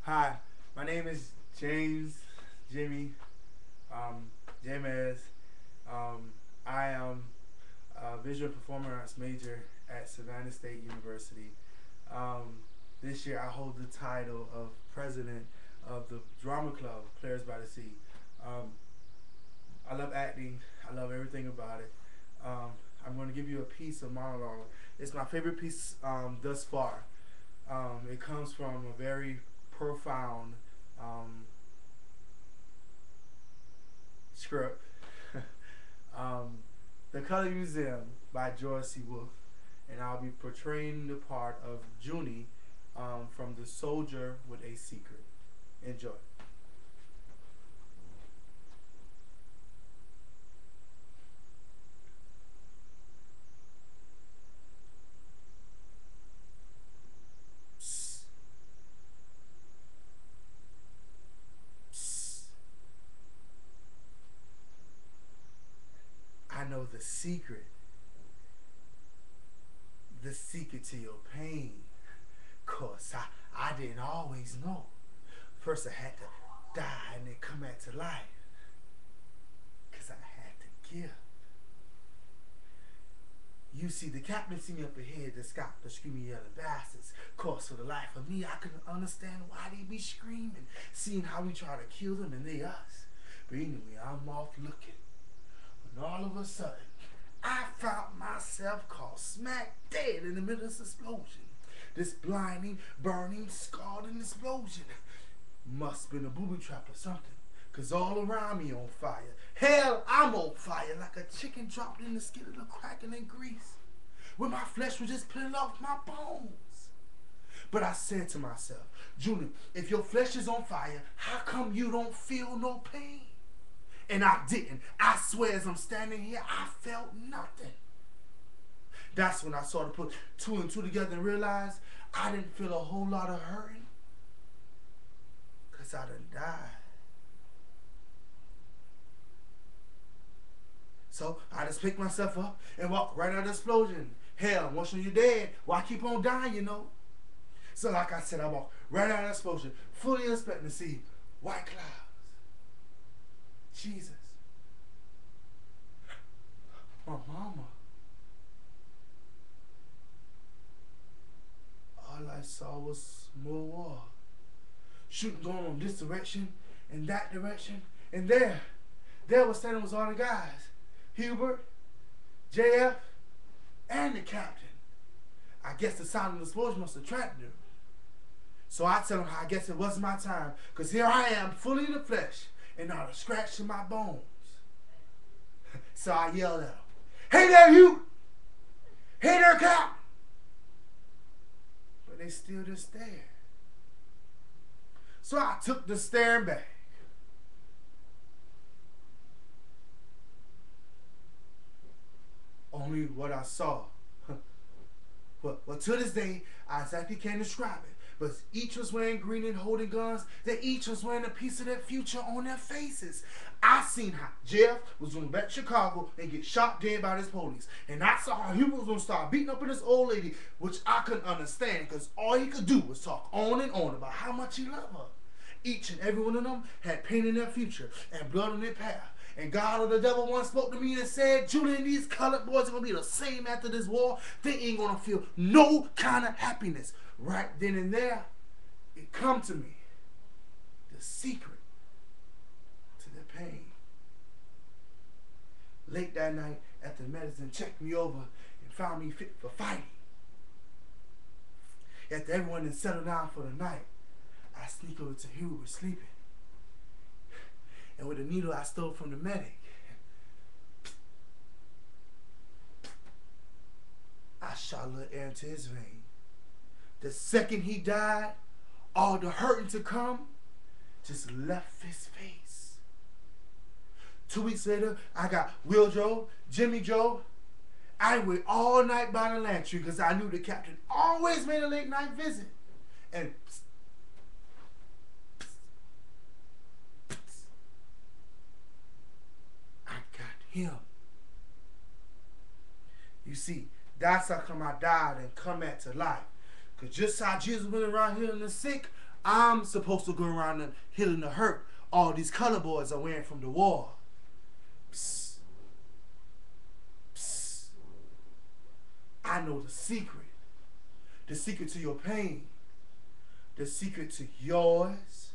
Hi, my name is James Jimmy James. I am a visual performing arts major at Savannah State University. Um, this year I hold the title of president of the drama club, Players by the Sea. Um, I love acting. I love everything about it. Um, I'm going to give you a piece of monologue. It's my favorite piece thus far. It comes from a very profound um, script. um, The Color Museum by George C. Wolfe, and I'll be portraying the part of Junie from The Soldier with a Secret. Enjoy. Psst, psst. I know the secret to your pain. 'Cause I didn't always know. First I had to die and then come back to life. 'Cause I had to give. You see, the captain see me up ahead, the Scott, the screaming yellow bastards. Cause for the life of me, I couldn't understand why they be screaming, seeing how we try to kill them and they us. But anyway, I'm off looking. When all of a sudden, I found myself caught smack dead in the middle of this explosion. This blinding, burning, scalding explosion. Must been a booby trap or something. 'Cause all around me on fire. Hell, I'm on fire like a chicken dropped in the skillet of cracking and grease. When my flesh was just peeling off my bones. But I said to myself, Junie, if your flesh is on fire, how come you don't feel no pain? And I didn't. I swear as I'm standing here, I felt nothing. That's when I started to put two and two together and realized I didn't feel a whole lot of hurting. 'Cause I done died. So I just picked myself up and walked right out of the explosion. Hell, once you're dead, why keep on dying, you know? So like I said, I walked right out of the explosion, fully expecting to see white clouds. Jesus. My mama. All I saw was more war. Shooting going on this direction and that direction. And there was standing was all the guys. Hubert, JF, and the captain. I guess the sound of the explosion must have attracted them. So I tell him how I guess it wasn't my time. 'Cause here I am, fully in the flesh, and not a scratch in my bones. So I yelled at him, hey there, you! Hey there, Cap! But they still just stared. So I took the staring back. Only what I saw. Well, to this day, I exactly can't describe it. But each was wearing green and holding guns. They each was wearing a piece of their future on their faces. I seen how Jeff was going back to Chicago and get shot dead by this police. And I saw how he was going to start beating up on this old lady, which I couldn't understand because all he could do was talk on and on about how much he loved her. Each and every one of them had pain in their future and blood on their path. And God or the devil once spoke to me and said, Julian, these colored boys are going to be the same after this war. They ain't going to feel no kind of happiness. Right then and there, it come to me. The secret to their pain. Late that night, after the medicine checked me over and found me fit for fighting. After everyone had settled down for the night, I sneak over to Hugh who was sleeping. And with a needle I stole from the medic, I shot a little air into his vein. The second he died, all the hurting to come just left his face. 2 weeks later, I got Will Joe, Jimmy Joe. I went all night by the lantry because I knew the captain always made a late night visit. And him. You see, that's how come I died and come back to life. Because just how Jesus went around healing the sick, I'm supposed to go around and healing the hurt all these color boys are wearing from the war. Psst. Psst. I know the secret. The secret to your pain. The secret to yours,